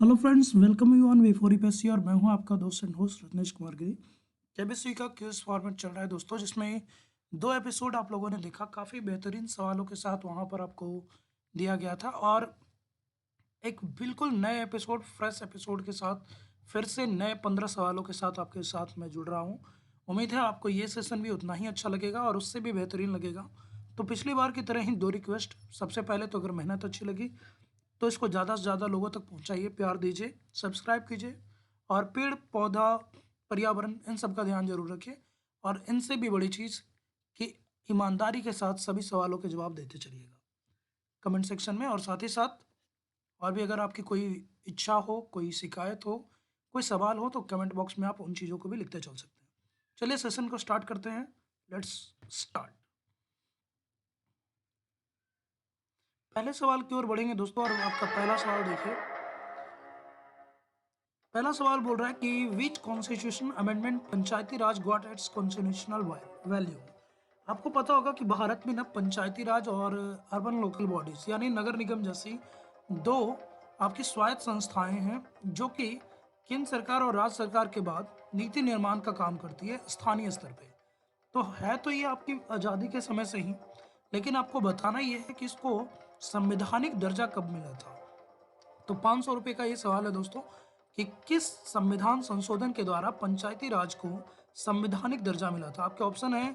Hello friends, welcome you on वे4 UPSC और मैं हूं आपका दोस्त and host Ratnesh Kumar Giri. KBC का क्विज फॉर्मेट चल रहा है दोस्तों, जिसमें दो एपिसोड आप लोगों ने देखा। काफ़ी बेहतरीन सवालों के साथ वहां पर आपको दिया गया था, और एक बिल्कुल नए एपिसोड, फ्रेश एपिसोड के साथ फिर से नए 15 सवालों के साथ आपके साथ मैं जुड़ रहा हूँ। उम्मीद है आपको ये सेशन भी उतना ही अच्छा लगेगा और उससे भी बेहतरीन लगेगा। तो पिछली बार की तरह ही दो रिक्वेस्ट। सबसे पहले तो अगर मेहनत अच्छी लगी तो इसको ज़्यादा से ज़्यादा लोगों तक पहुंचाइए, प्यार दीजिए, सब्सक्राइब कीजिए, और पेड़ पौधा पर्यावरण इन सब का ध्यान जरूर रखिए। और इनसे भी बड़ी चीज़ कि ईमानदारी के साथ सभी सवालों के जवाब देते चलिएगा कमेंट सेक्शन में। और साथ ही साथ और भी अगर आपकी कोई इच्छा हो, कोई शिकायत हो, कोई सवाल हो, तो कमेंट बॉक्स में आप उन चीज़ों को भी लिखते चल सकते हैं। चलिए सेशन को स्टार्ट करते हैं। Let's start. पहले सवाल की ओर बढ़ेंगे दोस्तों, और आपका पहला सवाल देखिए। पहला सवाल बोल रहा है कि विच कॉन्स्टिट्यूशन अमेंडमेंट पंचायती राज गॉट इट्स कॉन्स्टिट्यूशनल वैल्यू। आपको पता होगा कि भारत में ना पंचायती राज और अर्बन लोकल बॉडीज यानी नगर निगम जैसी दो आपकी स्वायत्त संस्थाएं हैं, जो कि केंद्र सरकार और राज्य सरकार के बाद नीति निर्माण का काम करती है स्थानीय स्तर पे। तो है तो ये आपकी आज़ादी के समय से ही, लेकिन आपको बताना ये है कि इसको संवैधानिक दर्जा कब मिला था। तो 500 रुपये का ये सवाल है दोस्तों कि किस संविधान संशोधन के द्वारा पंचायती राज को संवैधानिक दर्जा मिला था। आपके ऑप्शन है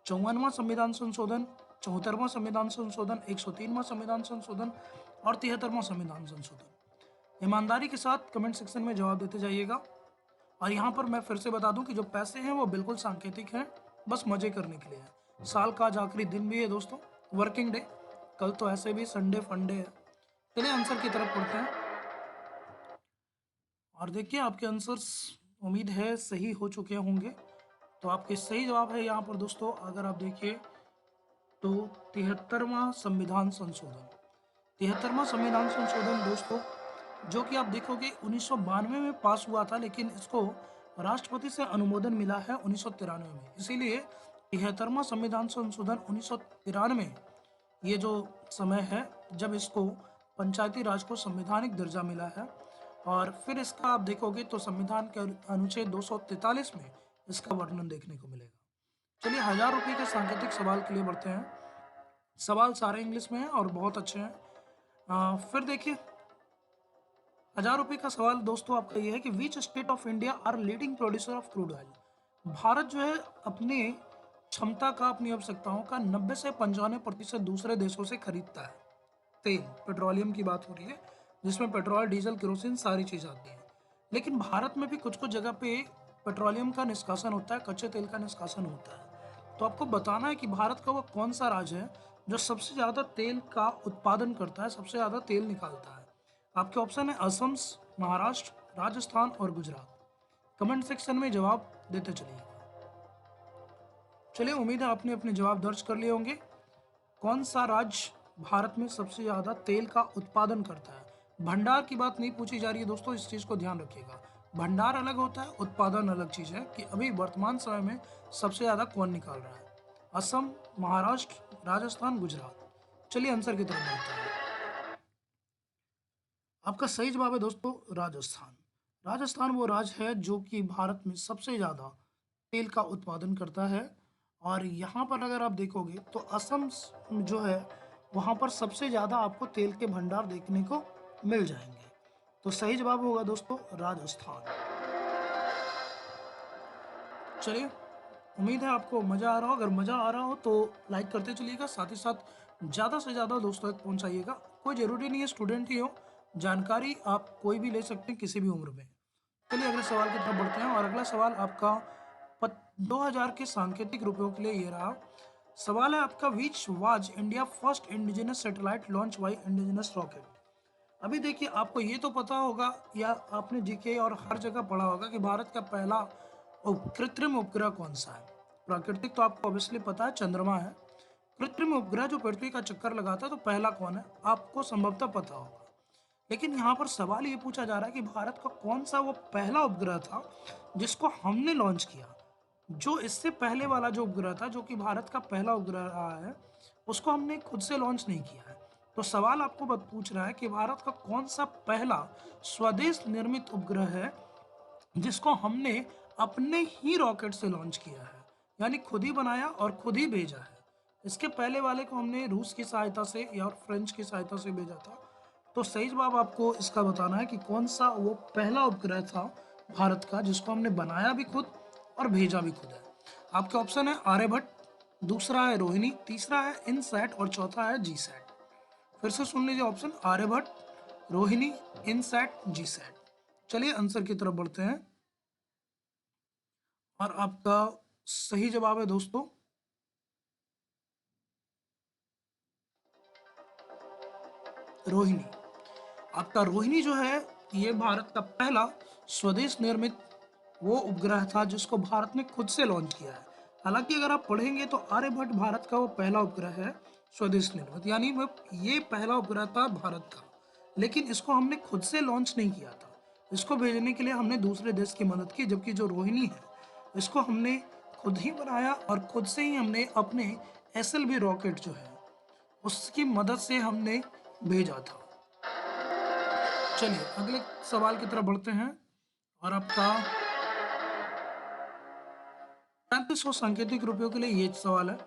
54वां संविधान संशोधन, 74वां संविधान संशोधन, 103वां संविधान संशोधन और 73वां संविधान संशोधन। ईमानदारी के साथ कमेंट सेक्शन में जवाब देते जाइएगा। और यहाँ पर मैं फिर से बता दूं कि जो पैसे हैं वो बिल्कुल सांकेतिक हैं, बस मजे करने के लिए है। साल का आज आखिरी दिन भी है दोस्तों, वर्किंग डे। कल तो ऐसे भी संडे फंडे है। चलिए आंसर की तरफ पढ़ते हैं। और देखिए आपके आंसर्स उम्मीद है सही हो चुके होंगे। तो आपके सही जवाब है यहाँ पर दोस्तों, अगर आप देखिए तो 73वां संविधान संशोधन। 73वां संविधान संशोधन दोस्तों, जो कि आप देखोगे 1992 में पास हुआ था, लेकिन इसको राष्ट्रपति से अनुमोदन मिला है 1993 में। इसीलिए 73वां संविधान संशोधन 1993 ये जो समय है जब इसको पंचायती राज को संवैधानिक दर्जा मिला है। और फिर इसका आप देखोगे तो संविधान के अनुच्छेद 243 में इसका वर्णन देखने को मिलेगा। चलिए 1000 रुपये के सांकेतिक सवाल के लिए बढ़ते हैं। सवाल सारे इंग्लिश में हैं और बहुत अच्छे हैं। फिर देखिए 1000 रुपये का सवाल दोस्तों आपका ये है कि which state of India are leading producer of crude oil. Bharat जो है अपने क्षमता का, अपनी आवश्यकताओं का 90 से 95% दूसरे देशों से खरीदता है। तेल, पेट्रोलियम की बात हो रही है, जिसमें पेट्रोल, डीजल, केरोसिन सारी चीज़ आती है। लेकिन भारत में भी कुछ कुछ जगह पे पेट्रोलियम का निष्कासन होता है, कच्चे तेल का निष्कासन होता है। तो आपको बताना है कि भारत का वो कौन सा राज्य है जो सबसे ज़्यादा तेल का उत्पादन करता है, सबसे ज़्यादा तेल निकालता है। आपके ऑप्शन है असम, महाराष्ट्र, राजस्थान और गुजरात। कमेंट सेक्शन में जवाब देते चलिए। चलिए उम्मीद है आपने अपने जवाब दर्ज कर लिए होंगे। कौन सा राज्य भारत में सबसे ज़्यादा तेल का उत्पादन करता है। भंडार की बात नहीं पूछी जा रही है दोस्तों, इस चीज़ को ध्यान रखिएगा। भंडार अलग होता है, उत्पादन अलग चीज़ है कि अभी वर्तमान समय में सबसे ज़्यादा कौन निकाल रहा है। असम, महाराष्ट्र, राजस्थान, गुजरात। चलिए आंसर की तरफ बढ़ते हैं। आपका सही जवाब है दोस्तों राजस्थान। राजस्थान वो राज्य है जो कि भारत में सबसे ज़्यादा तेल का उत्पादन करता है। और यहाँ पर अगर आप देखोगे तो असम जो है वहाँ पर सबसे ज़्यादा आपको तेल के भंडार देखने को मिल जाएंगे। तो सही जवाब होगा दोस्तों राजस्थान। चलिए उम्मीद है आपको मज़ा आ रहा हो। अगर मज़ा आ रहा हो तो लाइक करते चलिएगा, साथ ही साथ ज़्यादा से ज़्यादा दोस्तों तक पहुँचाइएगा। कोई ज़रूरी नहीं है स्टूडेंट ही हो, जानकारी आप कोई भी ले सकते हैं किसी भी उम्र में। चलिए अगले सवाल की तरफ बढ़ते हैं, और अगला सवाल आपका 2000 के सांकेतिक रुपयों के लिए ये रहा। सवाल है आपका which was India first indigenous satellite launch by indigenous rocket. अभी देखिए आपको ये तो पता होगा या आपने जीके और हर जगह पढ़ा होगा कि भारत का पहला कृत्रिम उपग्रह कौन सा है। प्राकृतिक तो आपको ऑब्वियसली पता है, चंद्रमा है। कृत्रिम उपग्रह जो पृथ्वी का चक्कर लगाता है, तो पहला कौन है आपको संभवतः पता होगा। लेकिन यहाँ पर सवाल ये पूछा जा रहा है कि भारत का कौन सा वो पहला उपग्रह था जिसको हमने लॉन्च किया। जो इससे पहले वाला जो उपग्रह था, जो कि भारत का पहला उपग्रह रहा है, उसको हमने खुद से लॉन्च नहीं किया है। तो सवाल आपको पूछ रहा है कि भारत का कौन सा पहला स्वदेश निर्मित उपग्रह है जिसको हमने अपने ही रॉकेट से लॉन्च किया है, यानी खुद ही बनाया और खुद ही भेजा है। इसके पहले वाले को हमने रूस की सहायता से या फ्रेंच की सहायता से भेजा था। तो सही जवाब आपको इसका बताना है कि कौन सा वो पहला उपग्रह था भारत का जिसको हमने बनाया भी खुद और भेजा भी खुद है। आपके ऑप्शन है आर्यभट्ट, दूसरा है रोहिणी, तीसरा है इनसैट और चौथा है जीसैट। फिर से सुन लीजिए option, Aryabhata, Rohini, INSAT, GSAT. चलिए आंसर की तरफ बढ़ते हैं और आपका सही जवाब है दोस्तों रोहिणी। आपका रोहिणी जो है ये भारत का पहला स्वदेश निर्मित वो उपग्रह था जिसको भारत ने खुद से लॉन्च किया है। हालांकि अगर आप पढ़ेंगे तो आर्यभट्ट भारत का वो पहला उपग्रह है स्वदेश निर्मित, यानी वो ये पहला उपग्रह था भारत का, लेकिन इसको हमने खुद से लॉन्च नहीं किया था। इसको भेजने के लिए हमने दूसरे देश की मदद की, जबकि जो रोहिणी है इसको हमने खुद ही बनाया और खुद से ही हमने अपने SLV रॉकेट जो है उसकी मदद से हमने भेजा था। चलिए अगले सवाल की तरफ बढ़ते हैं और आपका 3500 सांकेतिक रुपयों के लिए ये सवाल है।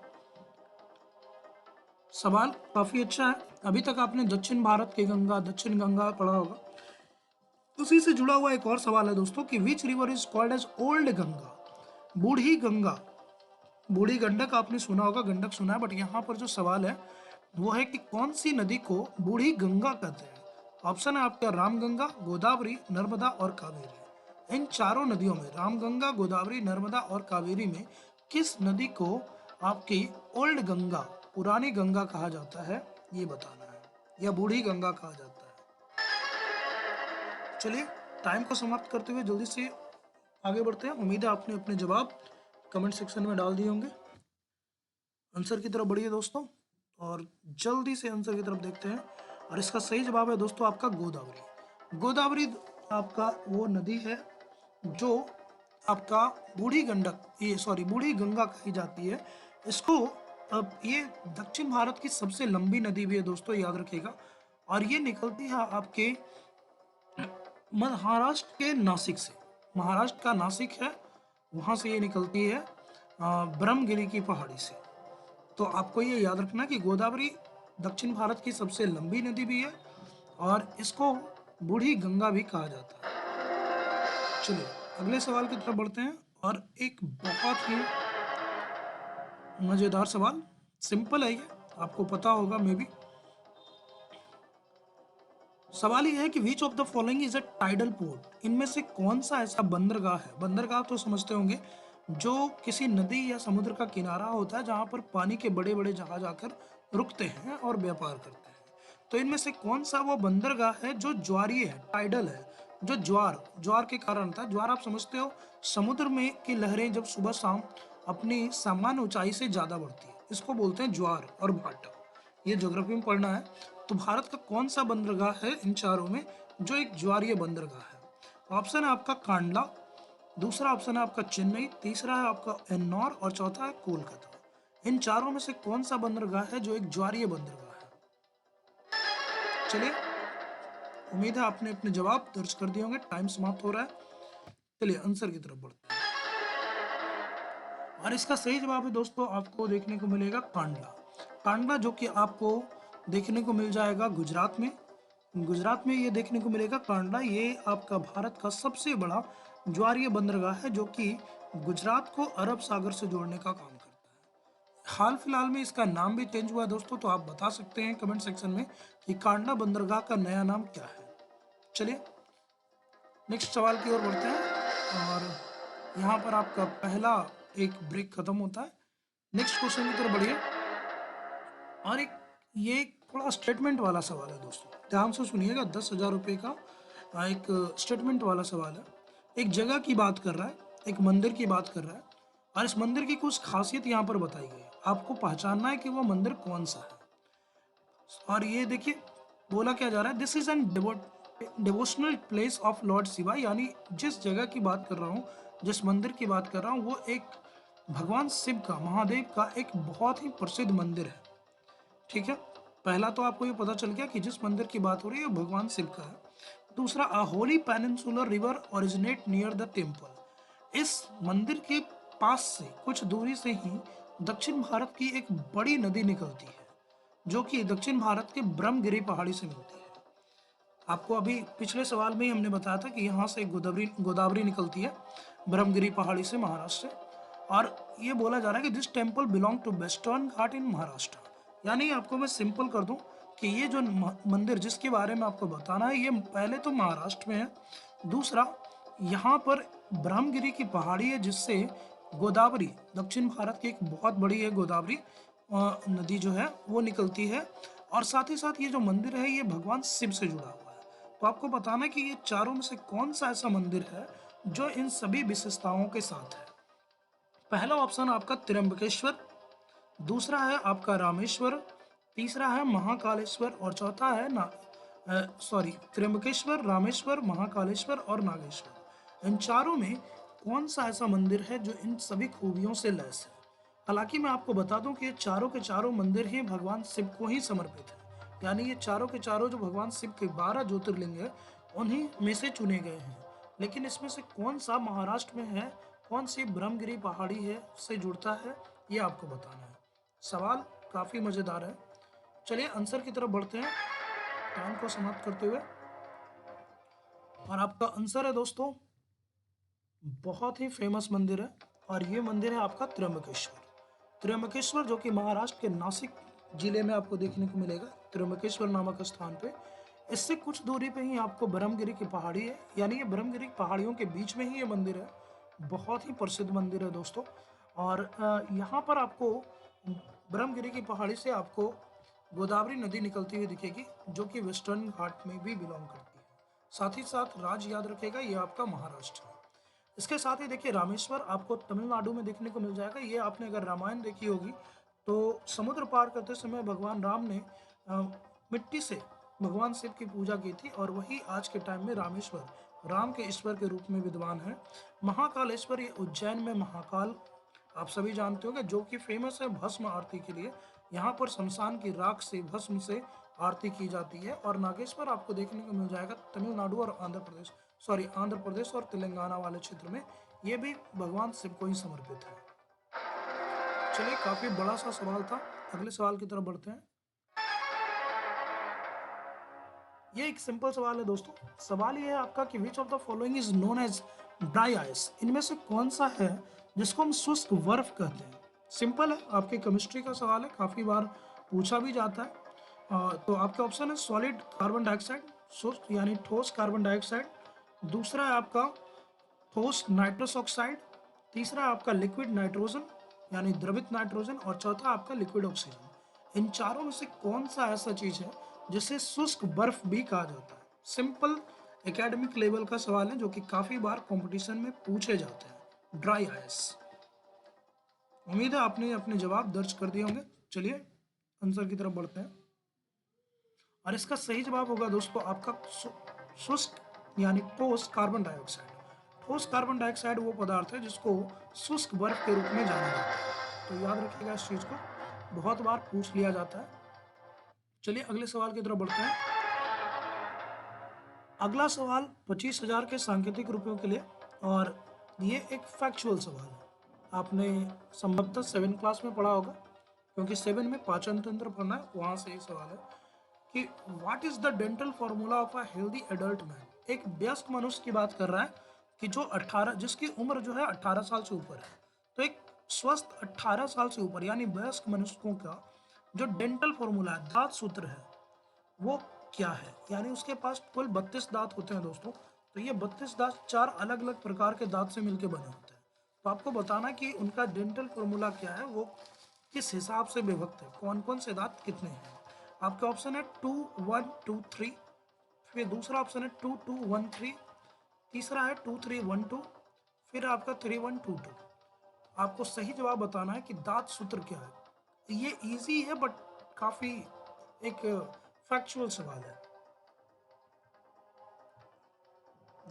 सवाल काफी अच्छा है। अभी तक आपने दक्षिण भारत की गंगा, दक्षिण गंगा पढ़ा होगा, उसी से जुड़ा हुआ एक और सवाल है दोस्तों कि which river is called as old Ganga, Budhi Ganga. बूढ़ी गंडक आपने सुना होगा, गंडक सुना है, बट यहाँ पर जो सवाल है वो है कि कौन सी नदी को बूढ़ी गंगा कहते हैं। ऑप्शन है आपका रामगंगा, गोदावरी, नर्मदा और कावेरी। इन चारों नदियों में रामगंगा, गोदावरी, नर्मदा और कावेरी में किस नदी को आपकी ओल्ड गंगा, पुरानी गंगा कहा जाता है, ये बताना है, या बूढ़ी गंगा कहा जाता है। चलिए टाइम को समाप्त करते हुए जल्दी से आगे बढ़ते हैं। उम्मीद है आपने अपने जवाब कमेंट सेक्शन में डाल दिए होंगे। आंसर की तरफ बढ़िए दोस्तों और जल्दी से आंसर की तरफ देखते हैं। और इसका सही जवाब है दोस्तों आपका गोदावरी। गोदावरी आपका वो नदी है जो आपका बूढ़ी गंडक, ये सॉरी बूढ़ी गंगा कही जाती है। इसको अब ये दक्षिण भारत की सबसे लंबी नदी भी है दोस्तों, याद रखिएगा। और ये निकलती है आपके महाराष्ट्र के नासिक से। महाराष्ट्र का नासिक है, वहाँ से ये निकलती है ब्रह्मगिरी की पहाड़ी से। तो आपको ये याद रखना कि गोदावरी दक्षिण भारत की सबसे लंबी नदी भी है और इसको बूढ़ी गंगा भी कहा जाता है। चलिए अगले सवाल की तरफ बढ़ते हैं और एक बहुत ही मजेदार सवाल, सिंपल है ये, आपको पता होगा मे बी। सवाल ये है कि which of the following is a tidal port, इनमें से कौन सा ऐसा बंदरगाह है। बंदरगाह तो समझते होंगे, जो किसी नदी या समुद्र का किनारा होता है जहां पर पानी के बड़े बड़े जहाज आकर रुकते हैं और व्यापार करते हैं। तो इनमें से कौन सा वो बंदरगाह है जो ज्वारीय है, टाइडल है, जो ज्वार के कारण था। ज्वार आप समझते हो, समुद्र में की लहरें जब सुबह शाम अपनी सामान्य ऊंचाई से ज्यादा बढ़ती है, इसको बोलते हैं ज्वार और भाटा। ये ज्योग्राफी में पढ़ना है। तो भारत का कौन सा बंदरगाह है इन चारों में जो एक ज्वारीय बंदरगाह है। ऑप्शन है आपका कांडला, दूसरा ऑप्शन है आपका चेन्नई, तीसरा है आपका एन्नौर और चौथा है कोलकाता। इन चारों में से कौन सा बंदरगाह है जो एक ज्वारीय बंदरगाह है। चलिए उम्मीद है आपने अपने जवाब दर्ज कर दिए होंगे। टाइम समाप्त हो रहा है। चलिए आंसर की तरफ बढ़ते हैं और इसका सही जवाब है दोस्तों आपको देखने को मिलेगा कांडला। कांडला जो कि आपको देखने को मिल जाएगा गुजरात में। गुजरात में ये देखने को मिलेगा कांडला। ये आपका भारत का सबसे बड़ा ज्वारीय बंदरगाह है जो कि गुजरात को अरब सागर से जोड़ने का काम करता है। हाल फिलहाल में इसका नाम भी चेंज हुआ है दोस्तों, तो आप बता सकते हैं कमेंट सेक्शन में कि कांडला बंदरगाह का नया नाम क्या है। चलिए नेक्स्ट सवाल की ओर बढ़ते हैं और यहाँ पर आपका पहला एक ब्रेक खत्म होता है। नेक्स्ट क्वेश्चन की तरफ बढ़िए और ये थोड़ा स्टेटमेंट वाला सवाल है दोस्तों, ध्यान से सुनिएगा। 10,000 रुपये का एक स्टेटमेंट वाला सवाल है। एक जगह की बात कर रहा है, एक मंदिर की बात कर रहा है और इस मंदिर की कुछ खासियत यहाँ पर बताई गई है। आपको पहचानना है कि वो मंदिर कौन सा है। और ये देखिए बोला क्या जा रहा है, this is an devotional place of Lord Shiva, यानी जिस जगह की बात कर रहा हूँ, जिस मंदिर की बात कर रहा हूँ, वो एक भगवान शिव का, महादेव का एक बहुत ही प्रसिद्ध मंदिर है। ठीक है, पहला तो आपको ये पता चल गया कि जिस मंदिर की बात हो रही है भगवान शिव का है। दूसरा, a holy peninsular river originate near the temple. इस मंदिर के पास से कुछ दूरी से ही दक्षिण भारत की एक बड़ी नदी निकलती है, जो कि दक्षिण भारत के ब्रह्मगिरी पहाड़ी से मिलती है। आपको अभी पिछले सवाल में ही हमने बताया था कि यहाँ से गोदावरी गोदावरी निकलती है ब्रह्मगिरी पहाड़ी से, महाराष्ट्र से। और ये बोला जा रहा है कि this temple belong to western Ghat in Maharashtra. यानी आपको मैं सिंपल कर दूं कि ये जो मंदिर जिसके बारे में आपको बताना है, ये पहले तो महाराष्ट्र में है। दूसरा, यहाँ पर ब्रह्मगिरी की पहाड़ी है जिससे गोदावरी, दक्षिण भारत की एक बहुत बड़ी है गोदावरी नदी जो है वो निकलती है। और साथ ही साथ ये जो मंदिर है ये भगवान शिव से जुड़ा हुआ है। तो आपको बताना है कि ये चारों में से कौन सा ऐसा मंदिर है जो इन सभी विशेषताओं के साथ है। पहला ऑप्शन आपका त्र्यंबकेश्वर, दूसरा है आपका रामेश्वर, तीसरा है महाकालेश्वर और चौथा है त्र्यंबकेश्वर, रामेश्वर, महाकालेश्वर और नागेश्वर। इन चारों में कौन सा ऐसा मंदिर है जो इन सभी खूबियों से लैस है? हालांकि मैं आपको बता दूं कि ये चारों के चारों मंदिर ही भगवान शिव को ही समर्पित है। यानी ये चारों के चारों जो भगवान शिव के 12 ज्योतिर्लिंग है उन्हीं में से चुने गए हैं। लेकिन इसमें से कौन सा महाराष्ट्र में है, कौन सी ब्रह्मगिरी पहाड़ी है से जुड़ता है, ये आपको बताना है। सवाल काफ़ी मज़ेदार है। चलिए आंसर की तरफ बढ़ते हैं टाइम को समाप्त करते हुए। और आपका आंसर है दोस्तों, बहुत ही फेमस मंदिर है और ये मंदिर है आपका त्र्यंबकेश्वर। त्र्यंबकेश्वर जो कि महाराष्ट्र के नासिक जिले में आपको देखने को मिलेगा, त्र्यंबकेश्वर नामक स्थान पे। इससे कुछ दूरी पे ही आपको ब्रह्मगिरी की पहाड़ी है, यानी ये ब्रह्मगिरी पहाड़ियों के बीच में ही ये मंदिर है। बहुत ही प्रसिद्ध मंदिर है दोस्तों। और यहाँ पर आपको ब्रह्मगिरी की पहाड़ी से आपको गोदावरी नदी निकलती हुई दिखेगी, जो कि वेस्टर्न घाट में भी बिलोंग करती है। साथ ही साथ राज्य याद रखेगा ये आपका महाराष्ट्र है। इसके साथ ही देखिए रामेश्वर आपको तमिलनाडु में देखने को मिल जाएगा। ये आपने अगर रामायण देखी होगी तो समुद्र पार करते समय भगवान राम ने मिट्टी से भगवान शिव की पूजा की थी और वही आज के टाइम में रामेश्वर राम के ईश्वर के रूप में विद्वान है। महाकालेश्वर ये उज्जैन में महाकाल आप सभी जानते होंगे, जो कि फेमस है भस्म आरती के लिए। यहाँ पर शमशान की राख से भस्म से आरती की जाती है। और नागेश्वर आपको देखने को मिल जाएगा तमिलनाडु और आंध्र प्रदेश और तेलंगाना वाले क्षेत्र में। ये भी भगवान शिव को ही समर्पित है। चलिए काफी बड़ा सा सवाल था, अगले सवाल की तरफ बढ़ते हैं। ये एक सिंपल सवाल है दोस्तों। सवाल ये है आपका कि which of the following is known as dry ice. इनमें से कौन सा है जिसको हम शुष्क बर्फ कहते हैं? सिंपल है, आपके केमिस्ट्री का सवाल है, काफी बार पूछा भी जाता है। तो आपका ऑप्शन है सॉलिड कार्बन डाइऑक्साइड, शुष्क यानी ठोस कार्बन डाइऑक्साइड। दूसरा है आपका ठोस नाइट्रस ऑक्साइड। तीसरा है आपका लिक्विड नाइट्रोजन यानी द्रवित नाइट्रोजन। और चौथा आपका लिक्विड ऑक्सीजन। इन चारों में से कौन सा ऐसा चीज है जिसे शुष्क बर्फ भी कहा जाता है? सिंपल एकेडमिक लेवल का सवाल है जो कि काफी बार कंपटीशन में पूछे जाते हैं। Dry ice. उम्मीद है आपने अपने जवाब दर्ज कर दिए होंगे। चलिए आंसर की तरफ बढ़ते हैं और इसका सही जवाब होगा दोस्तों आपका शुष्क यानी ठोस कार्बन डाइऑक्साइड। ठोस कार्बन डाइऑक्साइड वो पदार्थ है जिसको शुष्क बर्फ के रूप में जाना जाता है। तो याद रखिएगा इस चीज को, बहुत बार पूछ लिया जाता है। चलिए अगले सवाल की तरफ बढ़ते हैं। अगला सवाल 25,000 के सांकेतिक रुपयों के लिए और ये एक फैक्चुअल सवाल है। आपने संभवतः 7 क्लास में पढ़ा होगा, क्योंकि 7 में पाचन तंत्र पढ़ना है, वहाँ से ये सवाल है कि what is the dental formula of a healthy adult man. एक वयस्क मनुष्य की बात कर रहा है कि जो 18 जिसकी उम्र जो है 18 साल से ऊपर है। तो एक स्वस्थ 18 साल से ऊपर यानी वयस्क मनुष्यों का जो डेंटल फॉर्मूला है, दांत सूत्र है, वो क्या है? यानी उसके पास कुल 32 दांत होते हैं दोस्तों। तो ये 32 दांत 4 अलग अलग प्रकार के दांत से मिलकर बने होते हैं। तो आपको बताना कि उनका डेंटल फॉर्मूला क्या है, वो किस हिसाब से विभक्त है, कौन कौन से दांत कितने हैं। आपका ऑप्शन है 2 1 2 3, फिर दूसरा ऑप्शन है 2 2 1 3, तीसरा है 2 3 1 2, फिर आपका 3 1 2 2। आपको सही जवाब बताना है कि दांत सूत्र क्या है। ये इजी है बट काफी एक फैक्चुअल सवाल है।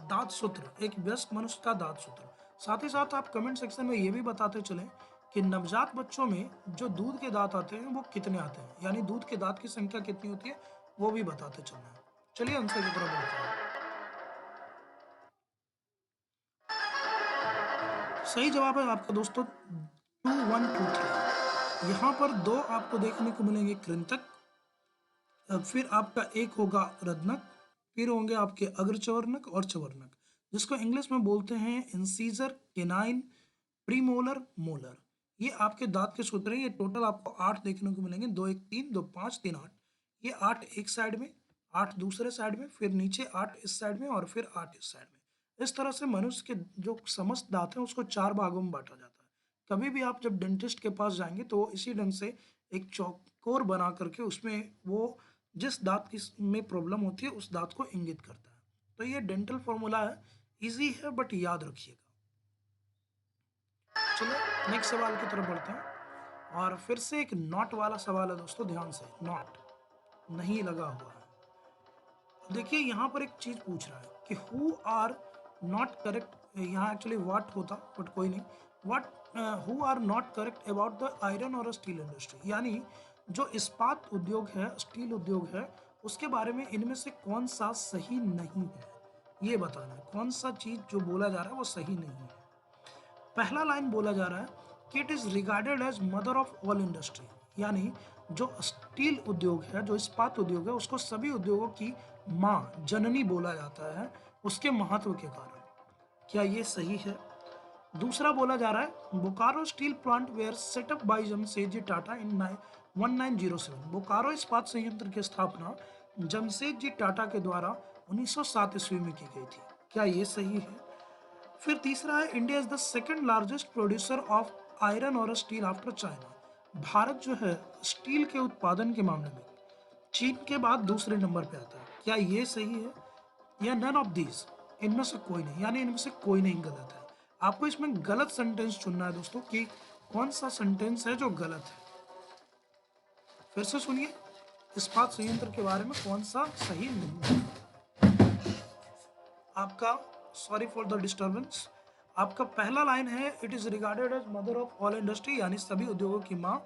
दांत सूत्र, एक वयस्क मनुष्य का दांत सूत्र। साथ ही साथ आप कमेंट सेक्शन में ये भी बताते चलें कि नवजात बच्चों में जो दूध के दांत आते हैं वो कितने आते हैं, यानी दूध के दांत की संख्या कितनी होती है वो भी बताते चलना है। चलिए आंसर की तरफ बढ़ते हैं। सही जवाब है आपका दोस्तों 2123। यहाँ पर दो आपको देखने को मिलेंगे कृंतक, फिर आपका एक होगा रत्नक, फिर होंगे आपके अग्रचवर्णक और चवर्णक, जिसको इंग्लिश में बोलते हैं इंसीजर, केनाइन, प्रीमोलर, मोलर। ये आपके दांत के सूत्र हैं। ये टोटल आपको 8 देखने को मिलेंगे, 2 1 3 2 5 3 8। ये 8 एक साइड में, 8 दूसरे साइड में, फिर नीचे 8 इस साइड में और फिर 8 इस साइड में। इस तरह से मनुष्य के जो समस्त दांत हैं उसको 4 भागों में बांटा जाता है। कभी भी आप जब डेंटिस्ट के पास जाएंगे तो वो इसी ढंग से एक चौकोर बना करके उसमें वो जिस दांत की में प्रॉब्लम होती है उस दांत को इंगित करता है। तो ये डेंटल फॉर्मूला है, इजी है बट याद रखिएगा। चलो नेक्स्ट सवाल की तरफ बढ़ते हैं और फिर से एक नॉट वाला सवाल है दोस्तों, ध्यान से, नॉट नहीं लगा हुआ है। देखिए यहाँ पर एक चीज पूछ रहा है कि हु आर नॉट करेक्ट, यहाँ एक्चुअली व्हाट होता बट कोई नहीं, what who are not correct about the iron और स्टील इंडस्ट्री, यानी जो इस्पात उद्योग है, स्टील उद्योग है, उसके बारे में इनमें से कौन सा सही नहीं है, ये बताना है। कौन सा चीज जो बोला जा रहा है वो सही नहीं है। पहला लाइन बोला जा रहा है कि it is regarded as mother of all industry, यानी जो स्टील उद्योग है, जो इस्पात उद्योग है, उसको सभी उद्योगों की माँ, जननी बोला जाता है उसके महत्व के कारण। क्या ये सही है? दूसरा बोला जा रहा है Bokaro steel plant where setup by Jamsetji Tata in 1907। Bokaro इस्पात संयंत्र की स्थापना जमशेदजी टाटा के द्वारा 1907 ईस्वी में की गई थी। क्या ये सही है? फिर तीसरा है India is the second largest producer of iron और स्टील आफ्टर चाइना। भारत जो है स्टील के उत्पादन के मामले में चीन के बाद दूसरे नंबर पे आता है। क्या ये सही है? या नन ऑफ दीज, इनमें से कोई नहीं, यानी इनमें से कोई नहीं गलत है। आपको इसमें गलत सेंटेंस चुनना है दोस्तों कि कौन सा सेंटेंस है जो गलत है। फिर से सुनिए, इस्पात संयंत्र के बारे में कौन सा सही नहीं है। आपका सॉरी फॉर द डिस्टर्बेंस, आपका पहला लाइन है it is regarded as mother of all industry, यानी सभी उद्योगों की माँ।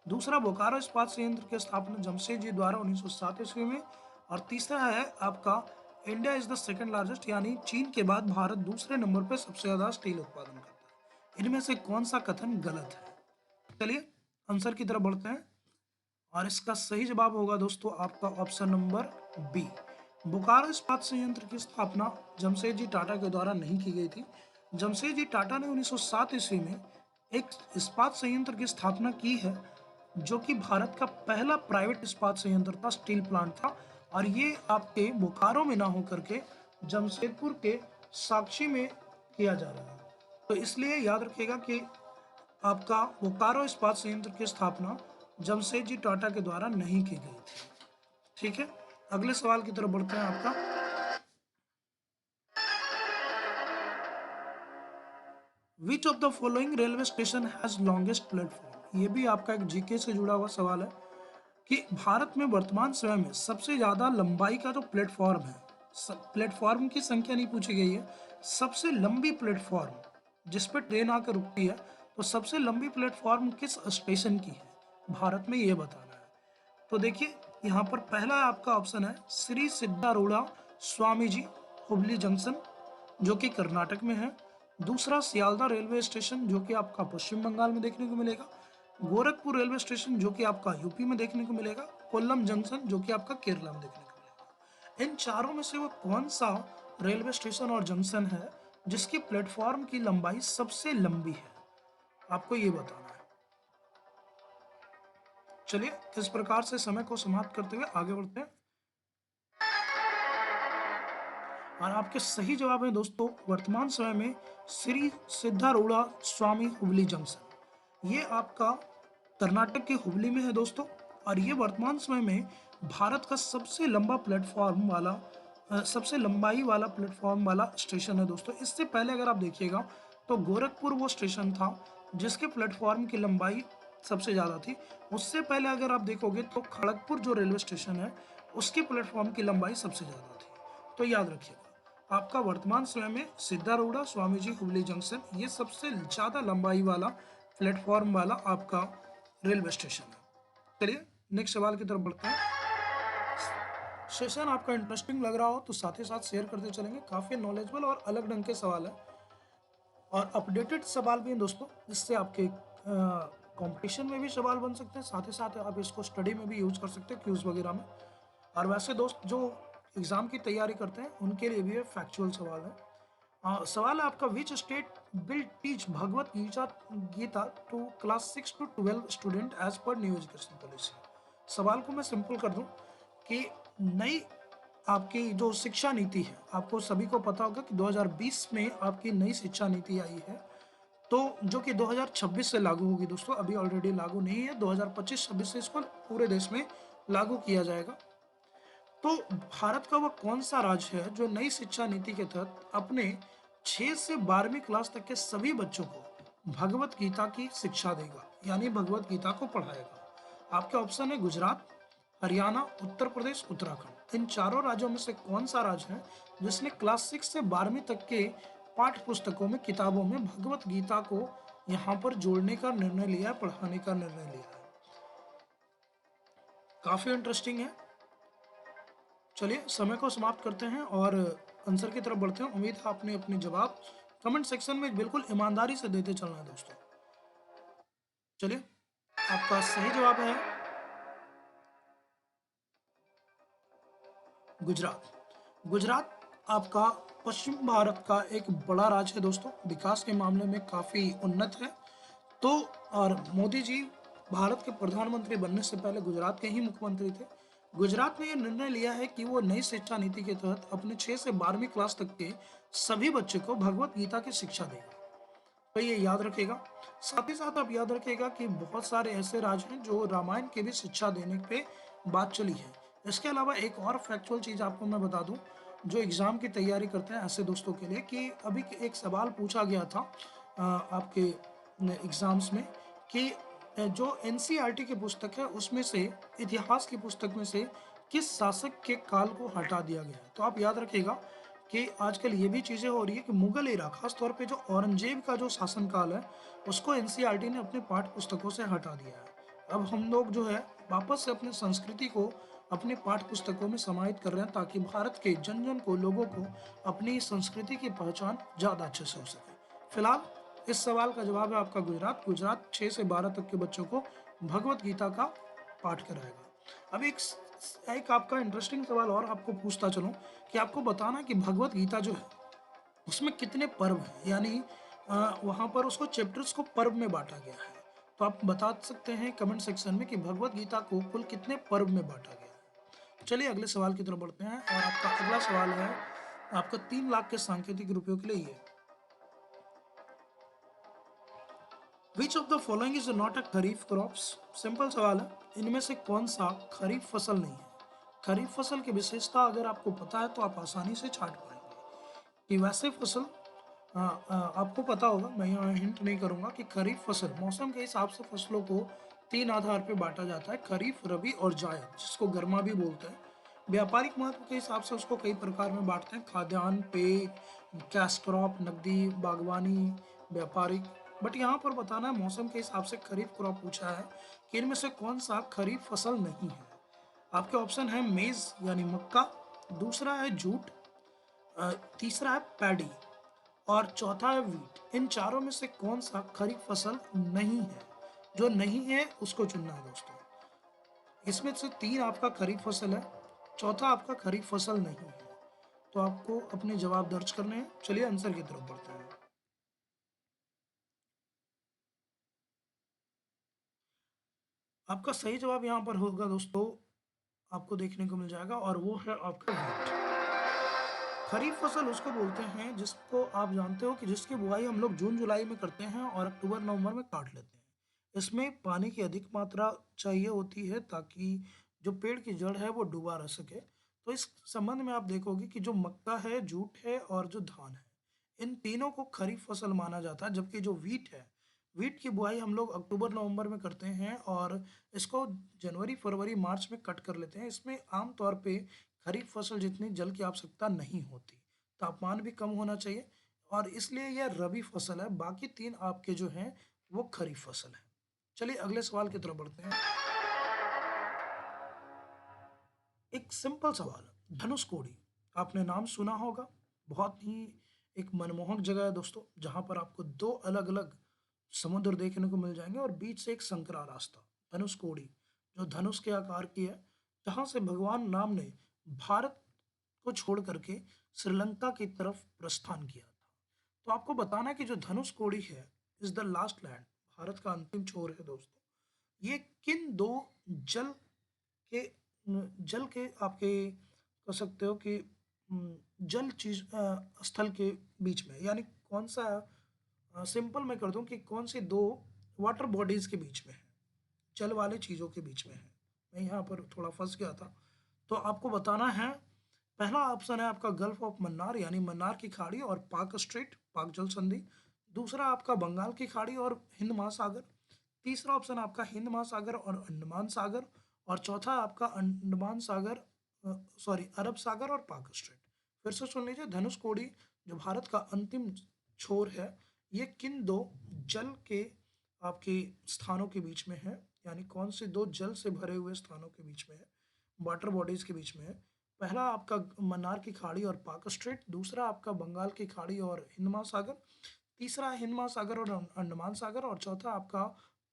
दूसरा बोकारो इस्पात संयंत्र की स्थापना जमशेदजी द्वारा 1907 ईस्वी में। और तीसरा है आपका India is the second largest, यानी चीन के बाद भारत दूसरे नंबर पर सबसे ज्यादा स्टील उत्पादन करता है। इनमें से कौन सा कथन गलत है? चलिए आंसर की तरफ बढ़ते हैं और इसका सही जवाब होगा दोस्तों आपका ऑप्शन नंबर बी। बोकारो इस्पात संयंत्र की स्थापना जमशेदजी टाटा के द्वारा नहीं की गई थी। जमशेदजी टाटा ने 1907 ईस्वी में एक इस्पात संयंत्र की स्थापना की है जो कि भारत का पहला प्राइवेट इस्पात संयंत्र था, स्टील प्लांट था। और ये आपके बोकारो में ना होकर के जमशेदपुर के साक्षी में किया जा रहा है। तो इसलिए याद रखिएगा कि आपका बोकारो इस्पात संयंत्र की स्थापना जमशेदजी टाटा के द्वारा नहीं की गई थी। ठीक है, अगले सवाल की तरफ बढ़ते हैं। आपका विच of the following railway station has longest platform, ये भी आपका एक जीके से जुड़ा हुआ सवाल है कि भारत में वर्तमान समय में सबसे ज्यादा लंबाई का जो प्लेटफॉर्म है, प्लेटफॉर्म की संख्या नहीं पूछी गई है, सबसे लंबी प्लेटफॉर्म जिस पर ट्रेन आकर रुकती है, तो सबसे लंबी प्लेटफॉर्म किस स्टेशन की है भारत में, ये बताना है। तो देखिए यहाँ पर पहला आपका ऑप्शन है श्री सिद्धारूढ़ा स्वामी जी हुबली जंक्शन जो कि कर्नाटक में है। दूसरा सियालदह रेलवे स्टेशन जो कि आपका पश्चिम बंगाल में देखने को मिलेगा। गोरखपुर रेलवे स्टेशन जो कि आपका यूपी में देखने को मिलेगा। कोल्लम जंक्शन जो कि आपका केरला में देखने को मिलेगा। इन चारों में से वो कौन सा रेलवे स्टेशन और जंक्शन है जिसकी प्लेटफॉर्म की लंबाई सबसे लंबी है, आपको ये बताना है। चलिए इस प्रकार से समय को समाप्त करते हुए आगे बढ़ते हैं और आपके सही जवाब है दोस्तों वर्तमान समय में श्री सिद्धारूढ़ा स्वामी हुबली जंक्शन। ये आपका कर्नाटक के हुबली में है दोस्तों और ये वर्तमान समय में भारत का सबसे लंबा प्लेटफॉर्म वाला सबसे लंबाई वाला प्लेटफॉर्म वाला स्टेशन है दोस्तों। इससे पहले अगर आप देखिएगा तो गोरखपुर वो स्टेशन था जिसके प्लेटफॉर्म की लंबाई सबसे ज़्यादा थी। उससे पहले अगर आप देखोगे तो खड़गपुर जो रेलवे स्टेशन है उसके प्लेटफॉर्म की लंबाई सबसे ज़्यादा थी। तो याद रखिएगा आपका वर्तमान समय में सिद्धारूढ़ा स्वामी जी हुबली जंक्शन ये सबसे ज़्यादा लंबाई वाला प्लेटफॉर्म वाला आपका रेलवे स्टेशन है। चलिए नेक्स्ट सवाल की तरफ बढ़ते हैं। सेशन आपका इंटरेस्टिंग लग रहा हो तो साथ ही साथ शेयर करते चलेंगे, काफ़ी नॉलेजेबल और अलग ढंग के सवाल है और अपडेटेड सवाल भी हैं दोस्तों, जिससे आपके कंपटीशन में भी सवाल बन सकते हैं, साथ ही साथ आप इसको स्टडी में भी यूज कर सकते हैं क्यूज वगैरह में। और वैसे दोस्त जो एग्ज़ाम की तैयारी करते हैं उनके लिए भी ये फैक्चुअल सवाल है। सवाल है आपका, which state will teach Bhagwat Gita Gita to class 6 to 12 student as per new education policy. सवाल को मैं सिंपल कर दूं कि नई आपकी जो शिक्षा नीति है, आपको सभी को पता होगा कि 2020 में आपकी नई शिक्षा नीति आई है, तो जो कि 2026 से लागू होगी दोस्तों, अभी ऑलरेडी लागू नहीं है, 2025-26 से इसको पूरे देश में लागू किया जाएगा। तो भारत का वह कौन सा राज्य है जो नई शिक्षा नीति के तहत अपने 6 से 12वीं क्लास तक के सभी बच्चों को भगवत गीता की शिक्षा देगा, यानी भगवत गीता को पढ़ाएगा? आपके ऑप्शन है गुजरात, हरियाणा, उत्तर प्रदेश, उत्तराखंड। इन चारों राज्यों में से कौन सा राज्य है जिसने क्लास 6 से 12वीं तक के पाठ्य पुस्तकों में, किताबों में भगवत गीता को यहाँ पर जोड़ने का निर्णय लिया, पढ़ाने का निर्णय लिया है? काफी इंटरेस्टिंग है। चलिए समय को समाप्त करते हैं और आंसर की तरफ बढ़ते हैं। उम्मीद है आपने अपने जवाब कमेंट सेक्शन में बिल्कुल ईमानदारी से देते चलना है दोस्तों। चलिए आपका सही जवाब है गुजरात। गुजरात आपका पश्चिम भारत का एक बड़ा राज्य है दोस्तों, विकास के मामले में काफ़ी उन्नत है। तो और मोदी जी भारत के प्रधानमंत्री बनने से पहले गुजरात के ही मुख्यमंत्री थे। गुजरात ने यह निर्णय लिया है कि वो नई शिक्षा नीति के तहत अपने 6 से 12वीं क्लास तक के सभी बच्चे को भगवत गीता की शिक्षा देगा। तो ये याद रखेगा। साथ ही साथ आप याद रखेगा कि बहुत सारे ऐसे राज्य हैं जो रामायण की भी शिक्षा देने पे बात चली है। इसके अलावा एक और फैक्चुअल चीज़ आपको मैं बता दूं, जो एग्ज़ाम की तैयारी करते हैं ऐसे दोस्तों के लिए, कि अभी एक सवाल पूछा गया था आपके एग्ज़ाम्स में कि जो एनसीईआरटी की पुस्तक है उसमें से, इतिहास की पुस्तक में से किस शासक के काल को हटा दिया गया है? तो आप याद रखिएगा कि आजकल ये भी चीज़ें हो रही है कि मुगल एरा, खास तौर पे जो औरंगजेब का जो शासनकाल है, उसको एनसीईआरटी ने अपने पाठ्य पुस्तकों से हटा दिया है। अब हम लोग जो है वापस से अपनी संस्कृति को अपने पाठ्य पुस्तकों में समाहित कर रहे हैं, ताकि भारत के जन जन को, लोगों को अपनी संस्कृति की पहचान ज़्यादा अच्छे से हो सके। फिलहाल इस सवाल का जवाब है आपका गुजरात। गुजरात 6 से 12 तक के बच्चों को भगवत गीता का पाठ कराएगा। अब एक आपका इंटरेस्टिंग सवाल और आपको पूछता चलूं कि आपको बताना कि भगवत गीता जो है उसमें कितने पर्व हैं, यानी वहाँ पर उसको चैप्टर्स को पर्व में बांटा गया है। तो आप बता सकते हैं कमेंट सेक्शन में कि भगवत गीता को कुल कितने पर्व में बांटा गया है। चलिए अगले सवाल की तरफ बढ़ते हैं और आपका अगला सवाल है आपका 3 लाख के सांकेतिक रुपयों के लिए। विच of the following is not a kharif crops? Simple सवाल है, इनमें से कौन सा खरीफ फसल नहीं है? खरीफ फसल की विशेषता अगर आपको पता है तो आप आसानी से छांट पाएंगे कि वैसे फसल आपको पता होगा, मैं यहाँ हिंट नहीं करूँगा, कि खरीफ फसल मौसम के हिसाब से फसलों को 3 आधार पे बांटा जाता है, खरीफ, रबी और जायद, जिसको गर्मा भी बोलते हैं। व्यापारिक महत्व के हिसाब से उसको कई प्रकार में बांटते हैं, खाद्यान्न, पेय, कैश क्रॉप, नकदी, बागवानी, व्यापारिक। बट यहाँ पर बताना है मौसम के हिसाब से खरीफ क्रॉप पूछा है कि इनमें से कौन सा खरीफ फसल नहीं है। आपके ऑप्शन है मेज यानी मक्का, दूसरा है जूट, तीसरा है पैडी और चौथा है वीट। इन चारों में से कौन सा खरीफ फसल नहीं है? जो नहीं है उसको चुनना है दोस्तों। इसमें से 3 आपका खरीफ फसल है, चौथा आपका खरीफ फसल नहीं है। तो आपको अपने जवाब दर्ज करने हैं। चलिए आंसर की तरफ बढ़ते हैं। आपका सही जवाब यहाँ पर होगा दोस्तों, आपको देखने को मिल जाएगा, और वो है आपका वीट। खरीफ फसल उसको बोलते हैं जिसको आप जानते हो कि जिसकी बुआई हम लोग जून जुलाई में करते हैं और अक्टूबर नवंबर में काट लेते हैं। इसमें पानी की अधिक मात्रा चाहिए होती है ताकि जो पेड़ की जड़ है वो डूबा रह सके। तो इस संबंध में आप देखोगे कि जो मक्का है, जूट है और जो धान है, इन तीनों को खरीफ फसल माना जाता है। जबकि जो वीट है, वीट की बुआई हम लोग अक्टूबर नवंबर में करते हैं और इसको जनवरी फरवरी मार्च में कट कर लेते हैं। इसमें आमतौर पे खरीफ फसल जितनी जल की आवश्यकता नहीं होती, तापमान भी कम होना चाहिए, और इसलिए यह रबी फसल है। बाकी 3 आपके जो हैं वो खरीफ फसल है। चलिए अगले सवाल की तरफ बढ़ते हैं। एक सिंपल सवाल है, धनुषकोडी आपने नाम सुना होगा। बहुत ही एक मनमोहक जगह है दोस्तों, जहां पर आपको दो अलग अलग समुद्र देखने को मिल जाएंगे और बीच से एक संकरा रास्ता। धनुषकोडी जो धनुष के आकार की है, जहां से भगवान राम ने भारत को छोड़ करके श्रीलंका की तरफ प्रस्थान किया था। तो आपको बताना है कि जो धनुषकोडी है is the last land, Bharat का अंतिम छोर है दोस्तों। ये किन दो जल के जल के आपके कह सकते हो कि जल चीज स्थल के बीच में, यानी कौन सा, सिंपल मैं कर दूं कि कौन सी दो वाटर बॉडीज के बीच में है, जल वाले चीज़ों के बीच में है। मैं यहाँ पर थोड़ा फंस गया था। तो आपको बताना है, पहला ऑप्शन है आपका गल्फ ऑफ मन्नार यानी मन्नार की खाड़ी और पाक स्ट्रेट, पाक जल संधि। दूसरा आपका बंगाल की खाड़ी और हिंद महासागर। तीसरा ऑप्शन आपका हिंद महासागर और अंडमान सागर। और चौथा आपका अंडमान सागर, अरब सागर और पाक स्ट्रेट। फिर से सुन लीजिए, धनुषकोडी जो भारत का अंतिम छोर है, ये किन दो जल के आपके स्थानों के बीच में है, यानी कौन से दो जल से भरे हुए स्थानों के बीच में है, वाटर बॉडीज के बीच में है। पहला आपका मन्नार की खाड़ी और पाक स्ट्रेट, दूसरा आपका बंगाल की खाड़ी और हिंद महासागर, तीसरा हिंद महासागर और अंडमान सागर, और चौथा आपका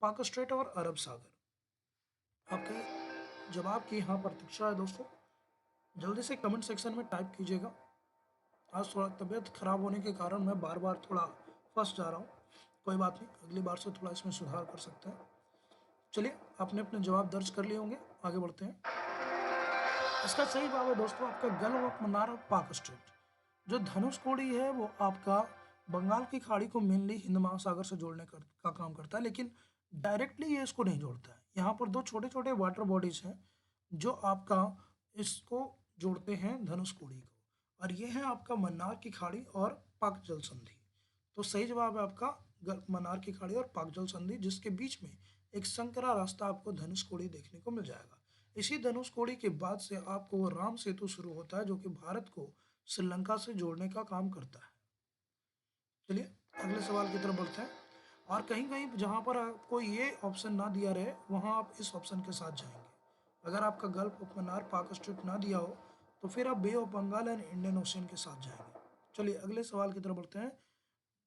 पाक स्ट्रेट और अरब सागर। आपके जवाब की यहाँ प्रतीक्षा है दोस्तों, जल्दी से कमेंट सेक्शन में टाइप कीजिएगा। आज थोड़ा तबीयत खराब होने के कारण मैं बार बार थोड़ा फंस जा रहा हूँ, कोई बात नहीं, अगली बार से थोड़ा इसमें सुधार कर सकते हैं। चलिए आपने अपने जवाब दर्ज कर लिए होंगे, आगे बढ़ते हैं। इसका सही जवाब है दोस्तों आपका गल्फ ऑफ मन्नार और पाक स्ट्रेट। जो धनुषकोडी है वो आपका बंगाल की खाड़ी को मेनली हिंद महासागर से जोड़ने का काम करता है, लेकिन डायरेक्टली ये इसको नहीं जोड़ता है। यहाँ पर दो छोटे छोटे वाटर बॉडीज हैं जो आपका इसको जोड़ते हैं धनुषकोडी को, और ये है आपका मन्नार की खाड़ी और पाक जल संधि। तो सही जवाब है आपका मन्नार की खाड़ी और पाक जल संधि, जिसके बीच में एक संकरा रास्ता आपको धनुषकोडी देखने को मिल जाएगा। इसी धनुषकोडी के बाद से आपको राम सेतु शुरू होता है, जो कि भारत को श्रीलंका से जोड़ने का काम करता है। चलिए अगले सवाल की तरफ बढ़ते हैं। और कहीं कहीं जहाँ पर आपको ये ऑप्शन ना दिया रहे, वहाँ आप इस ऑप्शन के साथ जाएंगे। अगर आपका गल्फ ऑफ मन्नार पाक स्ट्रेट ना दिया हो, तो फिर आप Bay of Bengal and Indian Ocean के साथ जाएंगे। चलिए अगले सवाल की तरफ बढ़ते हैं।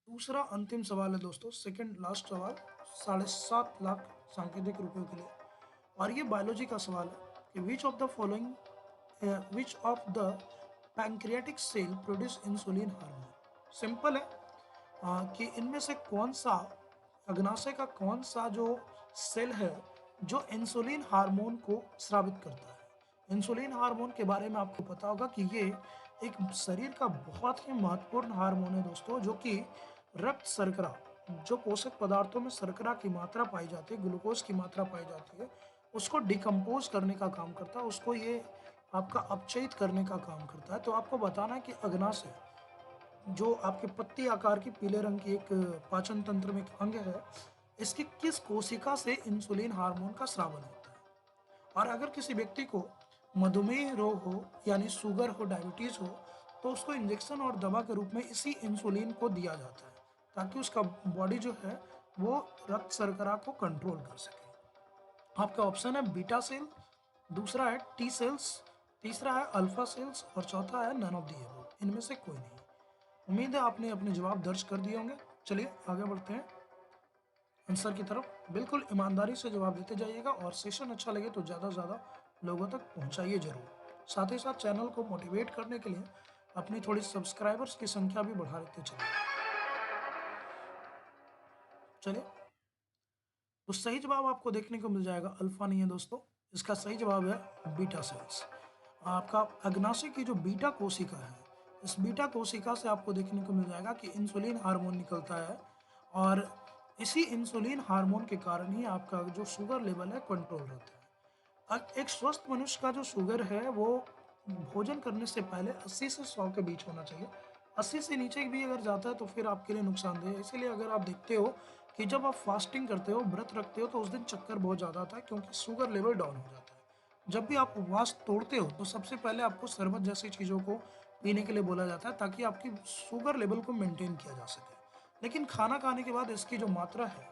दूसरा अंतिम सवाल है दोस्तों, सेकंड लास्ट सवाल, 7.5 लाख सांकेतिक रुपयों के लिए। और ये बायोलॉजी का सवाल है कि which of the pancreatic cell produce insulin hormone. Simple है कि इनमें से कौन सा, अग्नाशय का कौन सा जो सेल है जो इंसुलिन हार्मोन को स्रावित करता है। इंसुलिन हार्मोन के बारे में आपको पता होगा कि ये एक शरीर का बहुत ही महत्वपूर्ण हार्मोन है दोस्तों, जो कि रक्त शर्करा, जो पोषक पदार्थों में शर्करा की मात्रा पाई जाती है, ग्लूकोज की मात्रा पाई जाती है, उसको डिकम्पोज करने का काम करता है, उसको ये आपका अपचयित करने का काम करता है। तो आपको बताना है कि अग्नाशय जो आपके पत्ती आकार की पीले रंग की एक पाचन तंत्र में एक अंग है, इसकी किस कोशिका से इंसुलिन हार्मोन का स्रावन होता है। और अगर किसी व्यक्ति को मधुमेह रोग हो, यानी शुगर हो, डायबिटीज हो, तो उसको इंजेक्शन और दवा के रूप में इसी इंसुलिन को दिया जाता है, ताकि उसका बॉडी जो है वो रक्त शर्करा को कंट्रोल कर सके। आपका ऑप्शन है बीटा सेल, दूसरा है टी सेल्स, तीसरा है अल्फा सेल्स, और चौथा है नन ऑफ दी अबव, इनमें से कोई नहीं। उम्मीद है आपने अपने जवाब दर्ज कर दिए होंगे। चलिए आगे बढ़ते हैं आंसर की तरफ। बिल्कुल ईमानदारी से जवाब देते जाइएगा, और सेशन अच्छा लगे तो ज़्यादा से ज़्यादा लोगों तक पहुंचाइए जरूर। साथ ही साथ चैनल को मोटिवेट करने के लिए अपनी थोड़ी सब्सक्राइबर्स की संख्या भी बढ़ा लेते चलिए। चलिए तो सही जवाब आपको देखने को मिल जाएगा अल्फा नहीं है दोस्तों, इसका सही जवाब है बीटा सेल्स। आपका अग्नाशय की जो बीटा कोशिका है, इस बीटा कोशिका से आपको देखने को मिल जाएगा कि इंसुलिन हार्मोन निकलता है, और इसी इंसुलिन हार्मोन के कारण ही आपका जो शुगर लेवल है कंट्रोल रहता है। एक स्वस्थ मनुष्य का जो शुगर है वो भोजन करने से पहले 80 से 100 के बीच होना चाहिए। 80 से नीचे भी अगर जाता है तो फिर आपके लिए नुकसानदेह है। इसीलिए अगर आप देखते हो कि जब आप फास्टिंग करते हो, व्रत रखते हो, तो उस दिन चक्कर बहुत ज़्यादा आता है, क्योंकि शुगर लेवल डाउन हो जाता है। जब भी आप उपवास तोड़ते हो तो सबसे पहले आपको शरबत जैसी चीज़ों को पीने के लिए बोला जाता है, ताकि आपकी शुगर लेवल को मेंटेन किया जा सके। लेकिन खाना खाने के बाद इसकी जो मात्रा है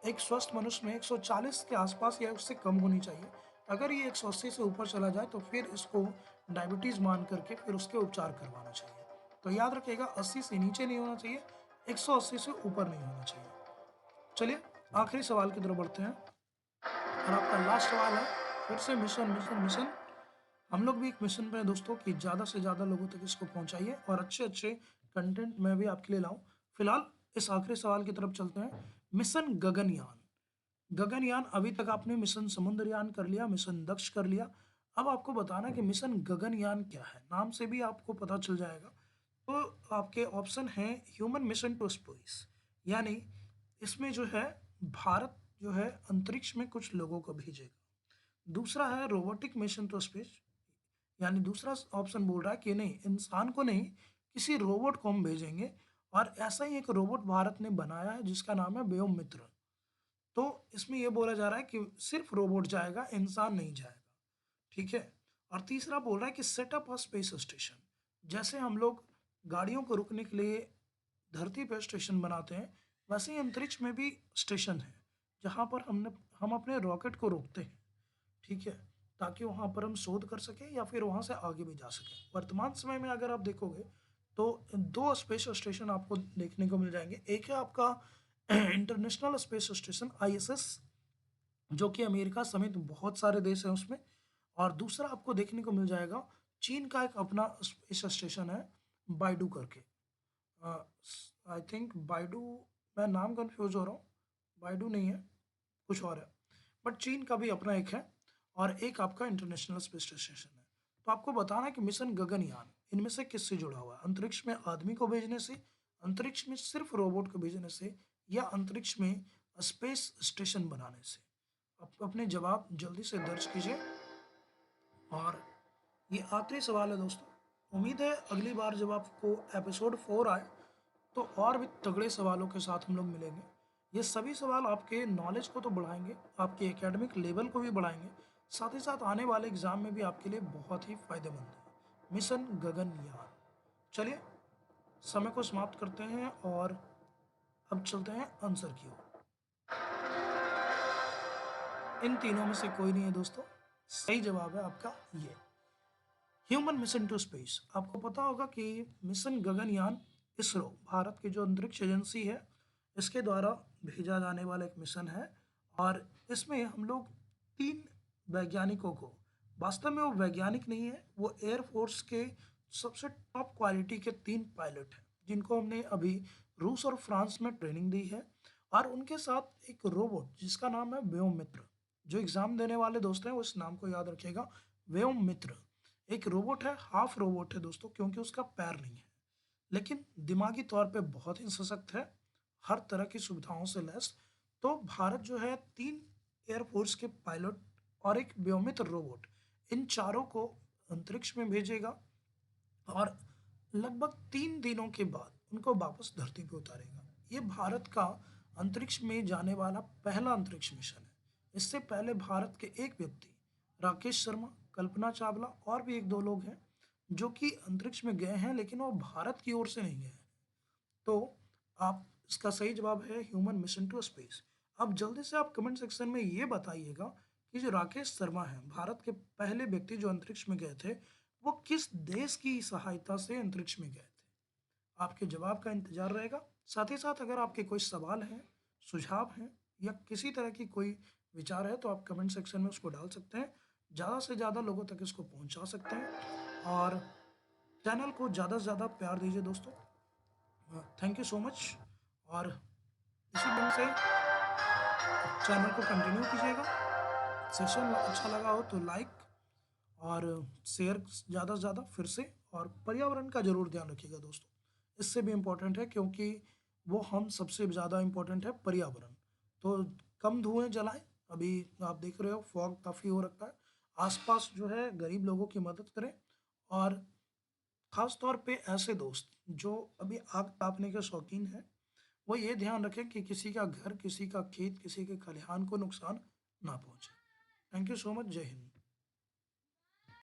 एक स्वस्थ मनुष्य में 140 के आसपास या उससे कम होनी चाहिए। अगर ये 180 से ऊपर चला जाए तो फिर इसको डायबिटीज़ मान करके फिर उसके उपचार करवाना चाहिए। तो याद रखिएगा 80 से नीचे नहीं होना चाहिए, 180 से ऊपर नहीं होना चाहिए। चलिए आखिरी सवाल की तरफ बढ़ते हैं और आपका लास्ट सवाल है फिर से मिशन मिशन मिशन। हम लोग भी एक मिशन पे हैं दोस्तों कि ज़्यादा से ज़्यादा लोगों तक इसको पहुंचाइए और अच्छे अच्छे कंटेंट मैं भी आपके लिए लाऊं। फिलहाल इस आखिरी सवाल की तरफ चलते हैं। मिशन गगनयान। गगनयान अभी तक आपने मिशन समुद्रयान कर लिया, मिशन दक्ष कर लिया। अब आपको बताना कि मिशन गगनयान क्या है, नाम से भी आपको पता चल जाएगा। तो आपके ऑप्शन हैं ह्यूमन मिशन टू स्पेस, यानी इसमें जो है भारत जो है अंतरिक्ष में कुछ लोगों को भेजेगा। दूसरा है रोबोटिक मिशन टू स्पेस, यानी दूसरा ऑप्शन बोल रहा है कि नहीं, इंसान को नहीं, किसी रोबोट को हम भेजेंगे। और ऐसा ही एक रोबोट भारत ने बनाया है जिसका नाम है व्योममित्र। तो इसमें यह बोला जा रहा है कि सिर्फ रोबोट जाएगा, इंसान नहीं जाएगा। ठीक है। और तीसरा बोल रहा है कि सेटअप अ स्पेस स्टेशन। जैसे हम लोग गाड़ियों को रुकने के लिए धरती पर स्टेशन बनाते हैं, वैसे ही अंतरिक्ष में भी स्टेशन है जहाँ पर हम अपने रॉकेट को रोकते हैं। ठीक है, ताकि वहाँ पर हम शोध कर सकें या फिर वहाँ से आगे भी जा सकें। वर्तमान समय में अगर आप देखोगे तो दो स्पेस स्टेशन आपको देखने को मिल जाएंगे। एक है आपका इंटरनेशनल स्पेस स्टेशन ISS, जो कि अमेरिका समेत बहुत सारे देश हैं उसमें। और दूसरा आपको देखने को मिल जाएगा चीन का एक अपना स्पेस स्टेशन है, बाइडू करके। आई थिंक बाइडू, मैं नाम कंफ्यूज हो रहा हूँ, बाइडू नहीं है, कुछ और है। बट चीन का भी अपना एक है और एक आपका इंटरनेशनल स्पेस स्टेशन है। तो आपको बताना है कि मिशन गगनयान इनमें से किससे जुड़ा हुआ है, अंतरिक्ष में आदमी को भेजने से, अंतरिक्ष में सिर्फ रोबोट को भेजने से, या अंतरिक्ष में स्पेस स्टेशन बनाने से। आप अपने जवाब जल्दी से दर्ज कीजिए। और ये आखिरी सवाल है दोस्तों। उम्मीद है अगली बार जब आपको एपिसोड 4 आए तो और भी तगड़े सवालों के साथ हम लोग मिलेंगे। ये सभी सवाल आपके नॉलेज को तो बढ़ाएंगे, आपके एकेडमिक लेवल को भी बढ़ाएंगे, साथ ही साथ आने वाले एग्जाम में भी आपके लिए बहुत ही फायदेमंद है। मिशन गगनयान। चलिए समय को समाप्त करते हैं और अब चलते हैं आंसर की ओर। इन तीनों में से कोई नहीं है दोस्तों, सही जवाब है आपका ये ह्यूमन मिशन टू स्पेस। आपको पता होगा कि मिशन गगनयान इसरो, भारत की जो अंतरिक्ष एजेंसी है, इसके द्वारा भेजा जाने वाला एक मिशन है। और इसमें हम लोग 3 वैज्ञानिकों को, वास्तव में वो वैज्ञानिक नहीं है, वो एयरफोर्स के सबसे टॉप क्वालिटी के 3 पायलट हैं जिनको हमने अभी रूस और फ्रांस में ट्रेनिंग दी है। और उनके साथ एक रोबोट जिसका नाम है व्योममित्र। जो एग्ज़ाम देने वाले दोस्त हैं वो इस नाम को याद रखिएगा, व्योममित्र। एक रोबोट है, हाफ रोबोट है दोस्तों, क्योंकि उसका पैर नहीं है, लेकिन दिमागी तौर पे बहुत ही सशक्त है, हर तरह की सुविधाओं से लैस। तो भारत जो है 3 एयरफोर्स के पायलट और एक व्योमित्र रोबोट, इन चारों को अंतरिक्ष में भेजेगा और लगभग 3 दिनों के बाद उनको वापस धरती पे उतारेगा। ये भारत का अंतरिक्ष में जाने वाला पहला अंतरिक्ष मिशन है। इससे पहले भारत के एक व्यक्ति, राकेश शर्मा, कल्पना चावला और भी 1-2 लोग हैं जो कि अंतरिक्ष में गए हैं, लेकिन वो भारत की ओर से नहीं गए हैं। तो आप, इसका सही जवाब है ह्यूमन मिशन टू स्पेस। अब जल्दी से आप कमेंट सेक्शन में ये बताइएगा कि जो राकेश शर्मा हैं, भारत के पहले व्यक्ति जो अंतरिक्ष में गए थे, वो किस देश की सहायता से अंतरिक्ष में गए थे। आपके जवाब का इंतजार रहेगा। साथ ही साथ अगर आपके कोई सवाल हैं, सुझाव हैं या किसी तरह की कोई विचार है तो आप कमेंट सेक्शन में उसको डाल सकते हैं। ज़्यादा से ज़्यादा लोगों तक इसको पहुंचा सकते हैं और चैनल को ज़्यादा से ज़्यादा प्यार दीजिए दोस्तों। Thank you so much. और इसी ढंग से चैनल को कंटिन्यू कीजिएगा। सेशन अच्छा लगा हो तो लाइक और शेयर ज़्यादा से ज़्यादा फिर से। और पर्यावरण का ज़रूर ध्यान रखिएगा दोस्तों, इससे भी इम्पोर्टेंट है, क्योंकि वो हम सबसे ज़्यादा इम्पोर्टेंट है पर्यावरण। तो कम धुएं जलाएं। अभी आप देख रहे हो फॉग काफ़ी हो रखा है, आसपास जो है गरीब लोगों की मदद करें। और ख़ास तौर पे ऐसे दोस्त जो अभी आग तापने के शौकीन हैं, वो ये ध्यान रखें कि किसी का घर, किसी का खेत, किसी के खलिहान को नुकसान ना पहुंचे। Thank you so much. जय हिंद।